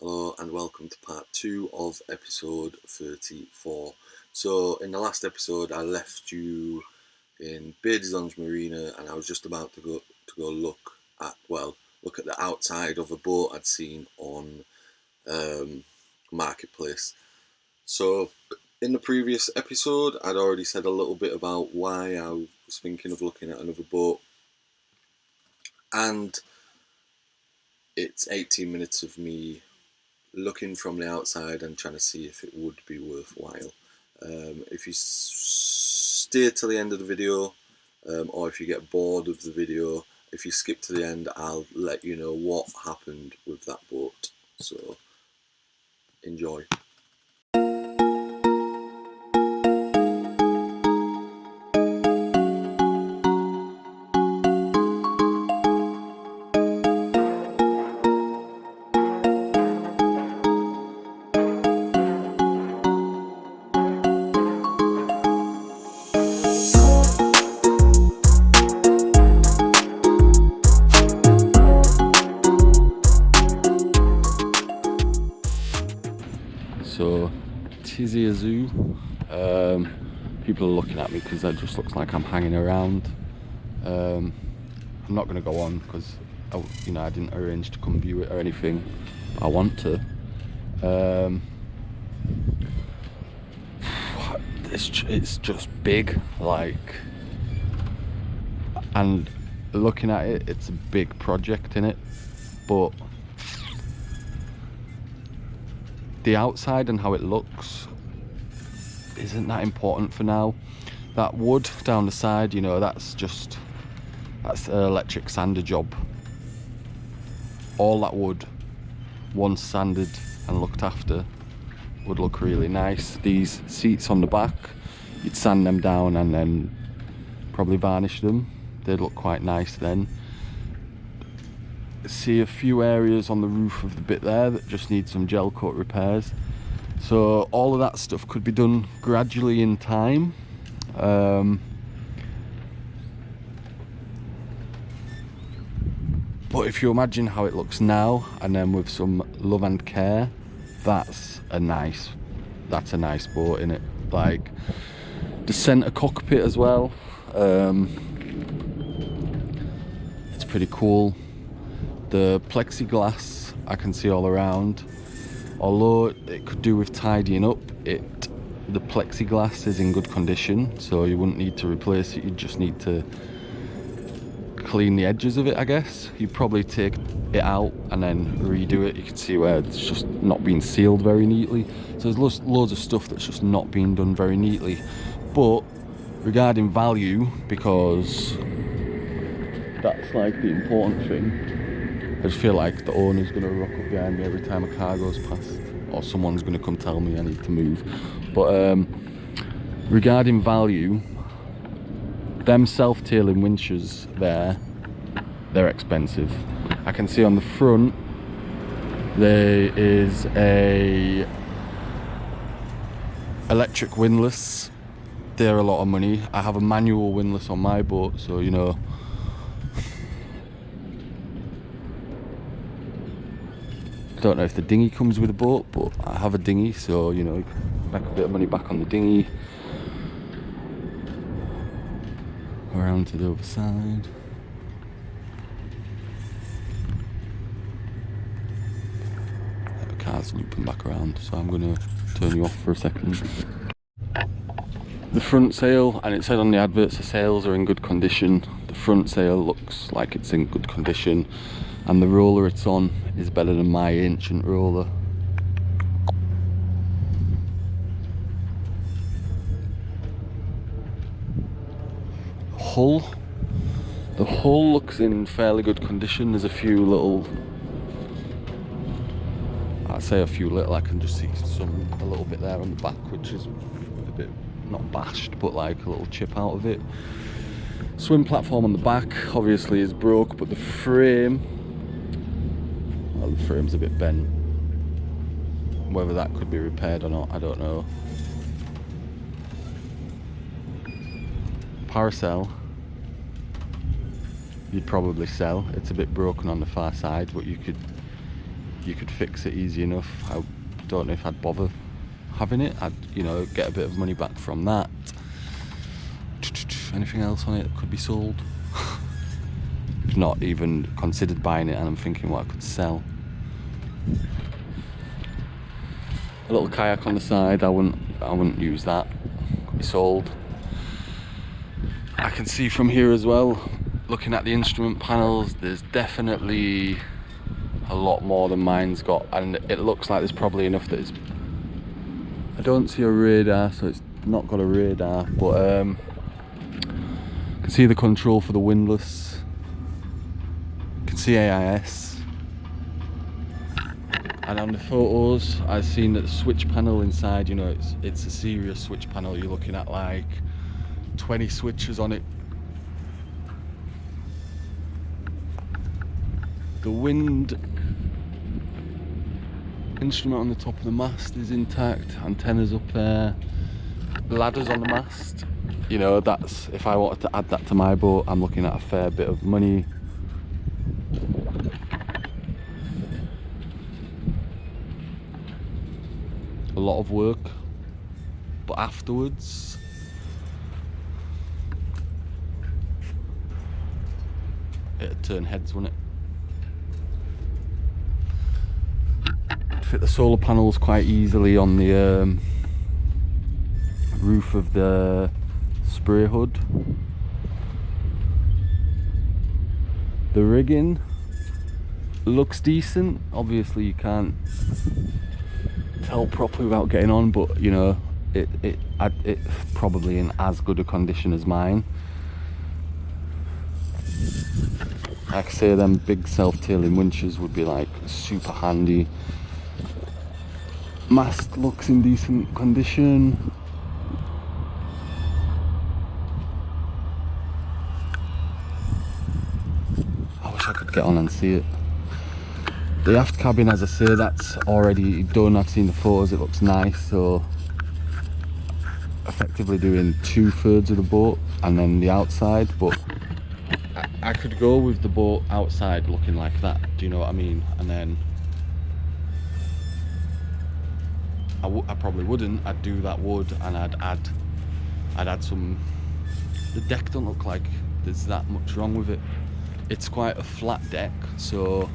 Hello and welcome to part 2 of episode 34. So in the last episode I left you in Baie des Anges Marina and I was just about to go look at the outside of a boat I'd seen on Marketplace. So in the previous episode I'd already said a little bit about why I was thinking of looking at another boat, and it's 18 minutes of me looking from the outside and trying to see if it would be worthwhile. If you stay to the end of the video, or if you get bored of the video, if you skip to the end, I'll let you know what happened with that boat. So enjoy. So Tizi Ouzou, people are looking at me because that just looks like I'm hanging around. I'm not going to go on because I didn't arrange to come view it or anything. I want to. It's just big, and looking at it, it's a big project in it, but the outside and how it looks isn't that important for now. That wood down the side, that's an electric sander job. All that wood, once sanded and looked after, would look really nice. These seats on the back, you'd sand them down and then probably varnish them. They'd look quite nice then. See a few areas on the roof of the bit there that just need some gel coat repairs. So all of that stuff could be done gradually in time. But if you imagine how it looks now, and then with some love and care, that's a nice boat, innit? Like the centre cockpit as well. It's pretty cool. The plexiglass I can see all around, although it could do with tidying up. The plexiglass is in good condition, so you wouldn't need to replace it. You just need to clean the edges of it, I guess. You'd probably take it out and then redo it. You can see where it's just not been sealed very neatly. So there's loads of stuff that's just not been done very neatly. But regarding value, because that's like the important thing, I just feel like the owner's going to rock up behind me every time a car goes past, or someone's going to come tell me I need to move. But regarding value, them self-tailing winches they're expensive. I can see on the front there is a electric windlass. They're a lot of money. I have a manual windlass on my boat, so I don't know if the dinghy comes with a boat, but I have a dinghy, so you can make a bit of money back on the dinghy. Around to the other side. The car's looping back around, so I'm going to turn you off for a second. The front sail, and it said on the adverts the sails are in good condition. The front sail looks like it's in good condition, and the roller it's on is better than my ancient roller. The hull looks in fairly good condition. There's a few little, I can just see a little bit there on the back, which is a bit, not bashed, but like a little chip out of it. Swim platform on the back obviously is broke, but the frame, well, the frame's a bit bent. Whether that could be repaired or not, I don't know. Paracel, you'd probably sell. It's a bit broken on the far side, but you could you could fix it easy enough. I don't know if I'd bother having it. I'd, you know, get a bit of money back from that. Anything else on it that could be sold? I've not even considered buying it, and I'm thinking what I could sell. A little kayak on the side, I wouldn't use that. Could be sold. I can see from here as well, looking at the instrument panels, there's definitely a lot more than mine's got, and it looks like there's probably enough that is. I don't see a radar, so it's not got a radar, but I can see the control for the windlass. I can see AIS. And on the photos, I've seen that the switch panel inside, you know, it's a serious switch panel. You're looking at like 20 switches on it. The wind instrument on the top of the mast is intact, antennas up there, ladders on the mast. You know, that's, if I wanted to add that to my boat, I'm looking at a fair bit of money. A lot of work, but afterwards it'd turn heads, wouldn't it? Fit the solar panels quite easily on the roof of the spray hood. The rigging looks decent. Obviously you can't tell properly without getting on, but you know, it's probably in as good a condition as mine. Like I say, them big self-tailing winches would be like super handy. Mast looks in decent condition. I wish I could get on and see it. The aft cabin, as I say, that's already done. I've seen the photos, it looks nice. So effectively doing 2/3 of the boat and then the outside, but I could go with the boat outside looking like that, do you know what I mean? And then I probably wouldn't. I'd do that wood, and I'd add some. The deck don't look like there's that much wrong with it. It's quite a flat deck, so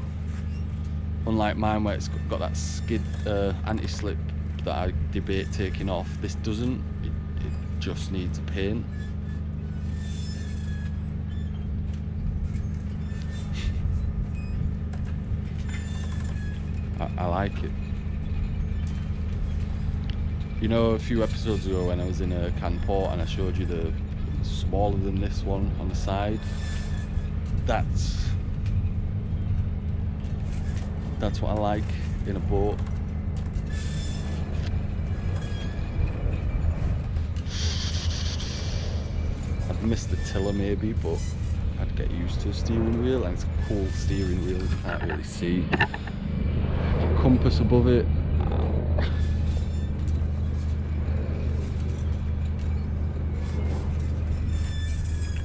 unlike mine where it's got that skid anti-slip that I debate taking off, this doesn't. It just needs paint. I like it. You know, a few episodes ago when I was in a can port and I showed you the smaller than this one on the side, that's what I like in a boat. I've missed the tiller maybe, but I'd get used to a steering wheel, and it's a cool steering wheel, you can't really see. Compass above it.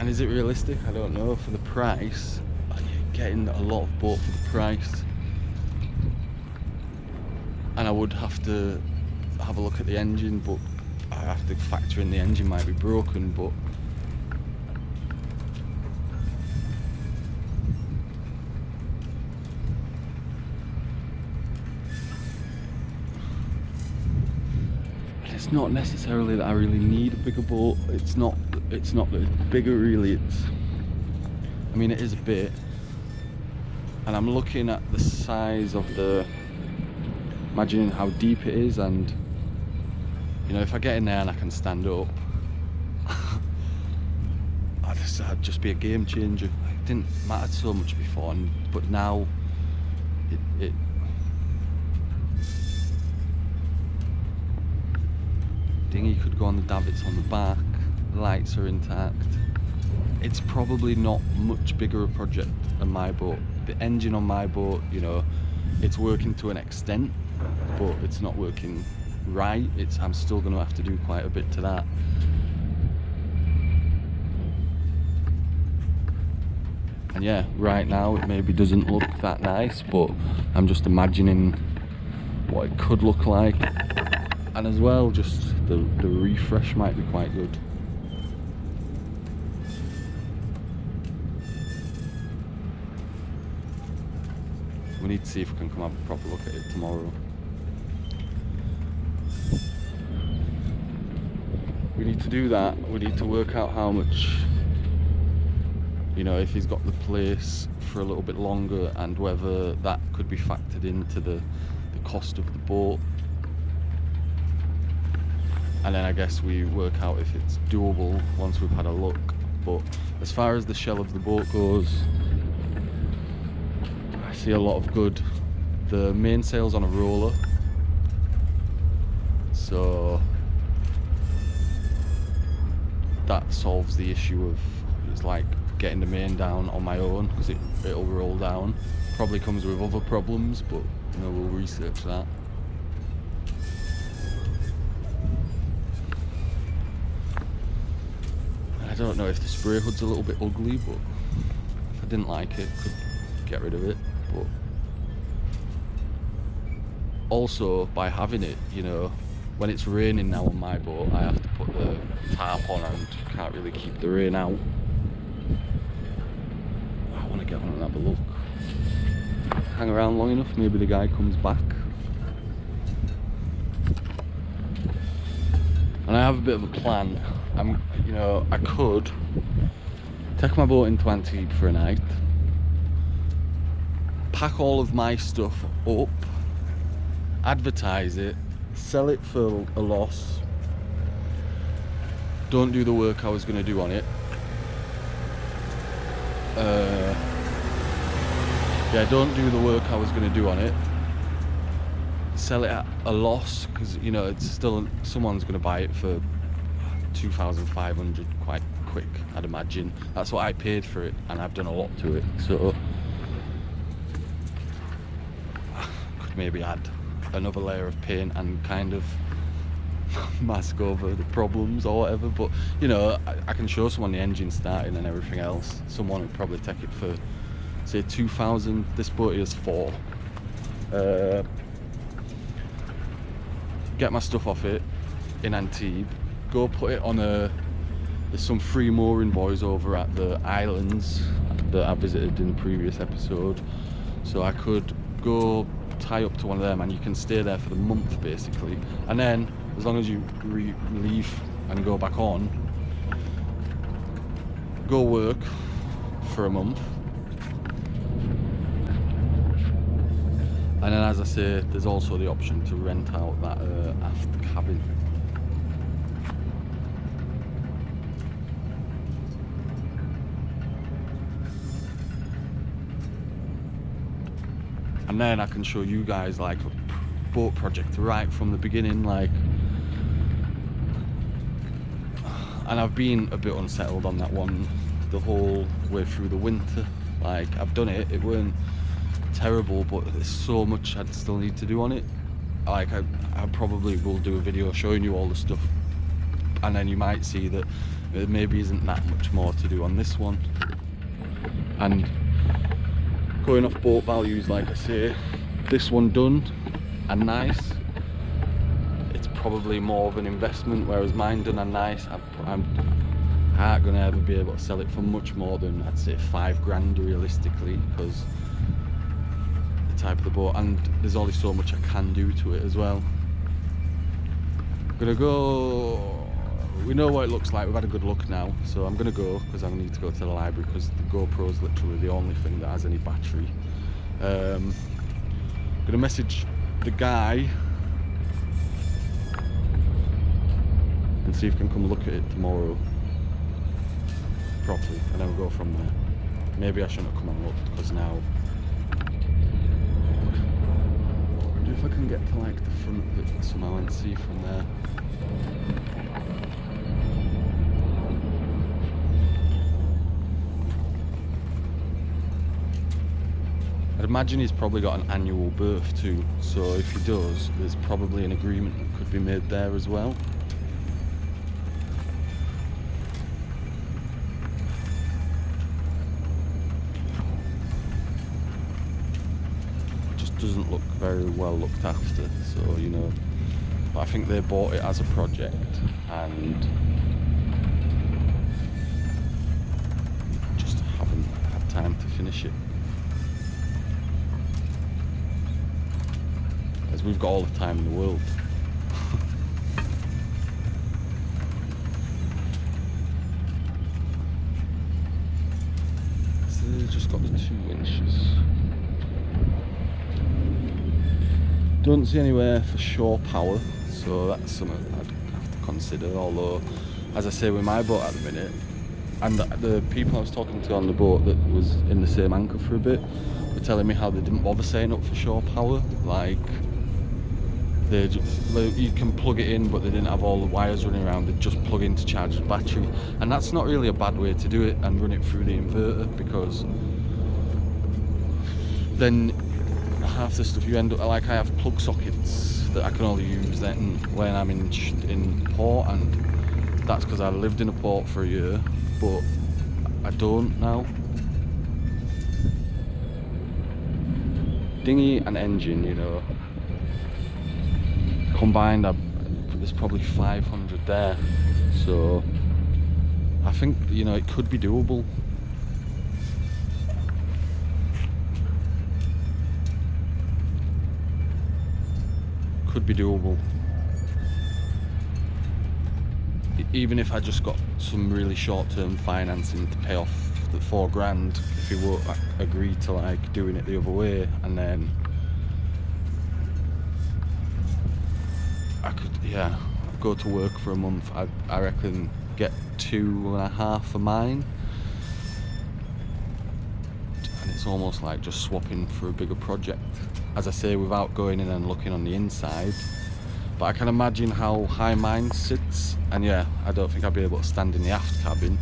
And is it realistic? I don't know. For the price, you're getting a lot of boat for the price. And I would have to have a look at the engine, but I have to factor in the engine might be broken, but it's not necessarily that I really need a bigger boat. It's not that it's bigger really, I mean it is a bit, and I'm looking at the size of the, imagining how deep it is, and you know, if I get in there and I can stand up, I'd just be a game changer. It didn't matter so much before, but now it dinghy could go on the davits on the back, the lights are intact. It's probably not much bigger a project than my boat. The engine on my boat, you know, it's working to an extent, but it's not working right. I'm still going to have to do quite a bit to that. And yeah, right now it maybe doesn't look that nice, but I'm just imagining what it could look like. And as well, just the refresh might be quite good. We need to see if we can come have a proper look at it tomorrow. We need to do that. We need to work out how much, you know, if he's got the place for a little bit longer, and whether that could be factored into the cost of the boat. And then I guess we work out if it's doable once we've had a look. But as far as the shell of the boat goes, I see a lot of good. The mainsail's on a roller, so that solves the issue of, it's like getting the main down on my own, because it'll roll down. Probably comes with other problems, but you know, we'll research that. I don't know if the spray hood's a little bit ugly, but if I didn't like it, could get rid of it. But also, by having it, you know, when it's raining now on my boat, I have to put the tarp on and can't really keep the rain out. I want to get on and have a look. Hang around long enough, maybe the guy comes back. And I have a bit of a plan. You know, I could take my boat into Antibes for a night, pack all of my stuff up, advertise it, sell it for a loss, don't do the work I was going to do on it. Yeah, don't do the work I was going to do on it. Sell it at a loss, because you know it's still, someone's going to buy it for 2,500 quite quick, I'd imagine. That's what I paid for it, and I've done a lot to it, so I could maybe add another layer of paint and kind of mask over the problems or whatever. But you know, I can show someone the engine starting and everything else. Someone would probably take it for, say, 2,000. This boat is 4. Get my stuff off it in Antibes, go put it on there's some free mooring buoys over at the islands that I visited in the previous episode, so I could go tie up to one of them, and you can stay there for the month basically. And then as long as you leave and go back on, go work for a month, and then, as I say, there's also the option to rent out that aft cabin. And then I can show you guys like a boat project right from the beginning, like. And I've been a bit unsettled on that one the whole way through the winter. Like, I've done it, it weren't terrible, but there's so much I'd still need to do on it. Like, I probably will do a video showing you all the stuff, and then you might see that there maybe isn't that much more to do on this one. And going off boat values, like I say, this one done and nice, it's probably more of an investment, whereas mine done and nice, I'm not gonna ever be able to sell it for much more than, I'd say, 5 grand realistically, because the type of the boat, and there's only so much I can do to it as well. I'm gonna go. We know what it looks like, we've had a good look now, so I'm gonna go, because I need to go to the library, because the GoPro is literally the only thing that has any battery. I'm gonna message the guy and see if he can come look at it tomorrow properly, and then we'll go from there. Maybe I shouldn't have come and looked, because now I wonder if I can get to like the front of it somehow and see from there. I'd imagine he's probably got an annual berth too, so if he does, there's probably an agreement that could be made there as well. doesn't look very well looked after. So you know, but I think they bought it as a project and just haven't had time to finish it. As we've got all the time in the world. So they've just got the 2 inches. Don't see anywhere for shore power, so that's something I'd have to consider. Although, as I say, with my boat at the minute, and the people I was talking to on the boat that was in the same anchor for a bit were telling me how they didn't bother setting up for shore power. Like, you can plug it in, but they didn't have all the wires running around. They'd just plug in to charge the battery, and that's not really a bad way to do it, and run it through the inverter, because then half the stuff you end up like, I have plug sockets that I can only use then when I'm in port, and that's because I lived in a port for a year, but I don't now. Dinghy and engine, you know, combined, there's probably 500 there, so I think, you know, it could be doable. Could be doable. Even if I just got some really short-term financing to pay off the 4 grand, if he would agree to like doing it the other way, and then I could, yeah, go to work for a month. I reckon get 2.5 for mine, and it's almost like just swapping for a bigger project, as I say, without going in and looking on the inside. But I can imagine how high mine sits, and yeah, I don't think I'd be able to stand in the aft cabin,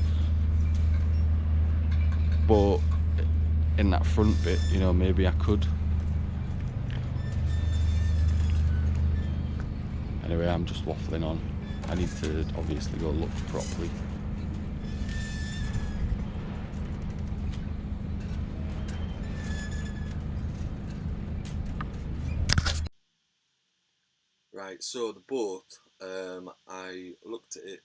but in that front bit, you know, maybe I could. Anyway, I'm just waffling on. I need to obviously go look properly. Right, so the boat, I looked at it,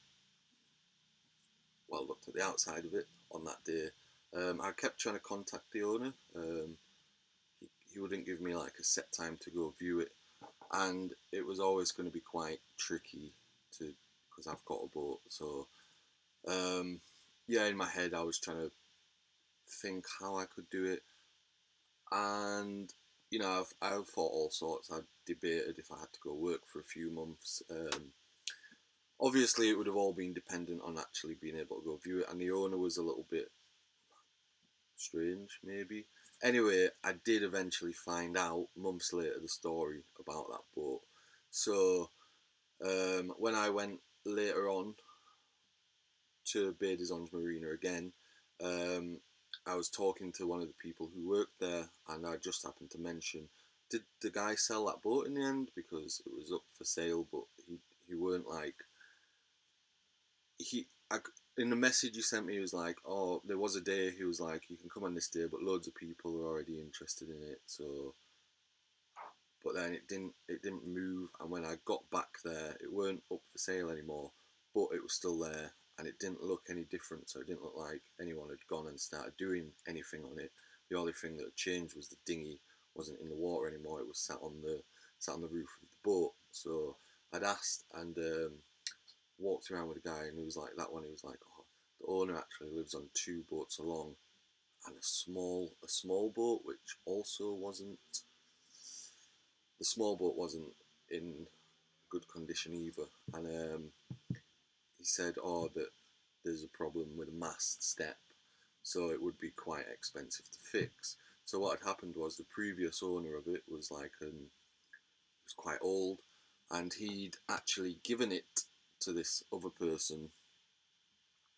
well, looked at the outside of it on that day. I kept trying to contact the owner. He wouldn't give me like a set time to go view it, and it was always going to be quite tricky to, because I've got a boat. So yeah, in my head I was trying to think how I could do it, and you know, I've thought all sorts. I debated if I had to go work for a few months. Obviously, it would have all been dependent on actually being able to go view it, and the owner was a little bit strange, maybe. Anyway, I did eventually find out months later the story about that boat. So when I went later on to Baie des Anges Marina again, um, I was talking to one of the people who worked there, and I just happened to mention, did the guy sell that boat in the end? Because it was up for sale, but he weren't like, he I, in the message he sent me, he was like, oh, there was a day, he was like, you can come on this day, but loads of people are already interested in it. So, but then it didn't move, and when I got back there, it weren't up for sale anymore, but it was still there, and it didn't look any different. So it didn't look like anyone had gone and started doing anything on it. The only thing that had changed was the dinghy wasn't in the water anymore. It was sat on the roof of the boat. So I'd asked, and walked around with a guy, and he was like, that one, he was like, oh, the owner actually lives on 2 boats along, and a small boat, which also wasn't, the small boat wasn't in good condition either. And he said, oh, that there's a problem with a mast step, so it would be quite expensive to fix. So what had happened was, the previous owner of it was like, was quite old, and he'd actually given it to this other person.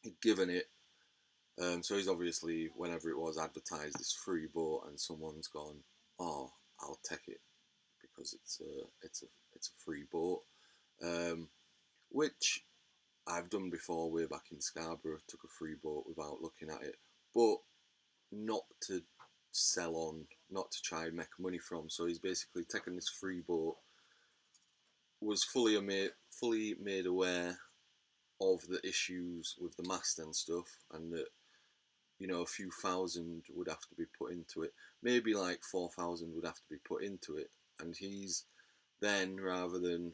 He'd given it, so he's obviously, whenever it was, advertised this free boat, and someone's gone, oh, I'll take it because it's a free boat, which I've done before, way back in Scarborough. Took a free boat without looking at it, but not to sell on, not to try and make money from. So he's basically taken this free boat, was fully made aware of the issues with the mast and stuff, and that, you know, a few thousand would have to be put into it. Maybe like 4,000 would have to be put into it. And he's then, rather than,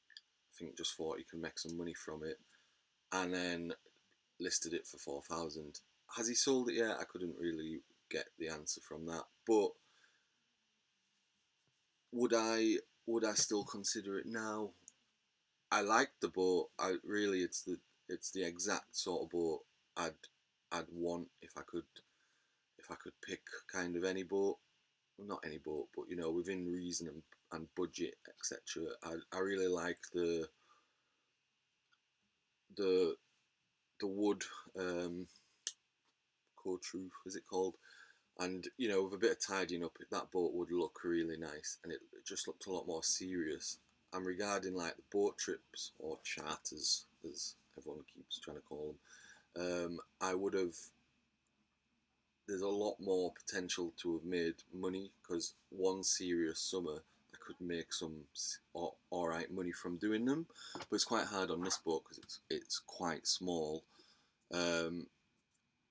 I think, just thought he can make some money from it, and then listed it for 4,000. Has he sold it yet? I couldn't really get the answer from that. But would I still consider it now? I like the boat. It's the exact sort of boat I'd want if I could pick kind of any boat. Well, not any boat, but you know, within reason and budget, etc. I really like the wood, core truth, is it called? And you know, with a bit of tidying up, that boat would look really nice, and it just looked a lot more serious. And regarding like the boat trips or charters, as everyone keeps trying to call them, I would have. There's a lot more potential to have made money, because one serious summer I could make some all right money from doing them, but it's quite hard on this boat because it's quite small. Um,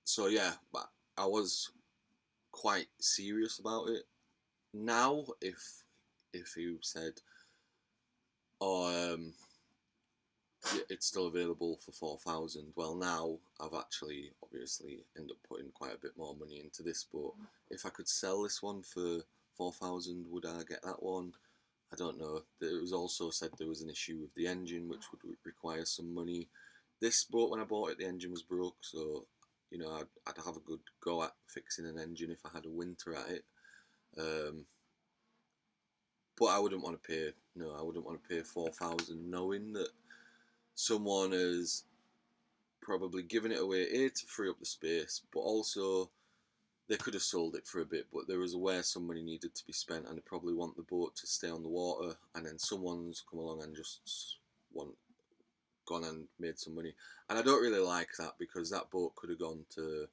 so yeah, but I was quite serious about it. Now, if you said, "Oh, yeah, it's still available for 4,000," well, now I've actually obviously ended up putting quite a bit more money into this. But if I could sell this one for 4,000, would I get that one? I don't know. It was also said there was an issue with the engine, which would require some money. This boat, when I bought it, the engine was broke, so you know, I'd have a good go at fixing an engine if I had a winter at it. Um, but I wouldn't want to pay. No, I wouldn't want to pay 4,000, knowing that someone has probably given it away, to free up the space, but also they could have sold it for a bit, but there was aware some money needed to be spent, and they probably want the boat to stay on the water, and then someone's come along and just want gone and made some money. And I don't really like that, because that boat could have gone to,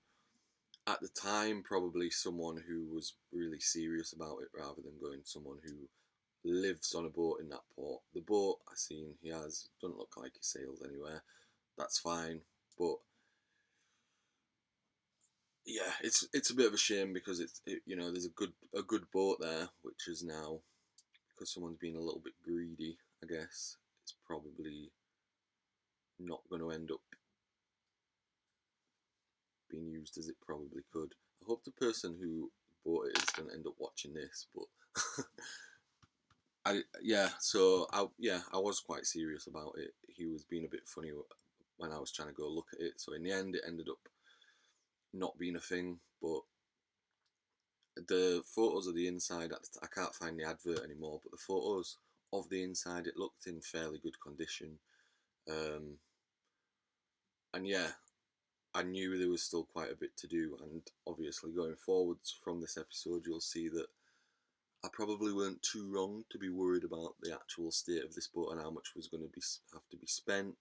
at the time, probably someone who was really serious about it, rather than going to someone who lives on a boat in that port. The boat I seen he has doesn't look like he sails anywhere. That's fine, but yeah, it's a bit of a shame, because you know, there's a good boat there, which is now, because someone's been a little bit greedy, I guess, it's probably not going to end up being used as it probably could. I hope the person who bought it is going to end up watching this, but I was quite serious about it. He was being a bit funny when I was trying to go look at it, so in the end it ended up not being a thing. But the photos of the inside, I can't find the advert anymore, but the photos of the inside, it looked in fairly good condition. Um, and yeah, I knew there was still quite a bit to do, and obviously going forwards from this episode, you'll see that I probably weren't too wrong to be worried about the actual state of this boat and how much was going to have to be spent.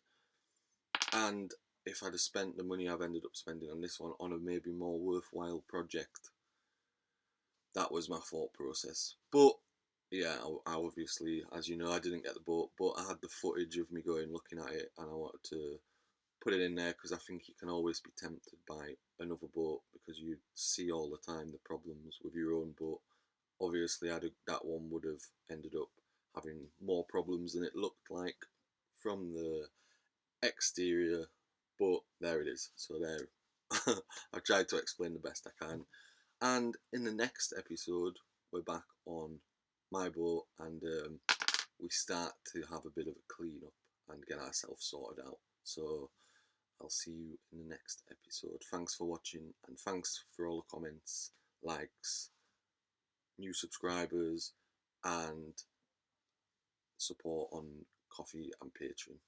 And if I'd have spent the money I've ended up spending on this one on a maybe more worthwhile project, that was my thought process. But yeah, I obviously, as you know, I didn't get the boat, but I had the footage of me going looking at it, and I wanted to put it in there, because I think you can always be tempted by another boat, because you see all the time the problems with your own boat. Obviously, that one would have ended up having more problems than it looked like from the exterior, but there it is. So there, I've tried to explain the best I can. And in the next episode, we're back on my boat, and we start to have a bit of a clean up and get ourselves sorted out. So I'll see you in the next episode. Thanks for watching, and thanks for all the comments, likes, new subscribers, and support on Coffee and Patreon.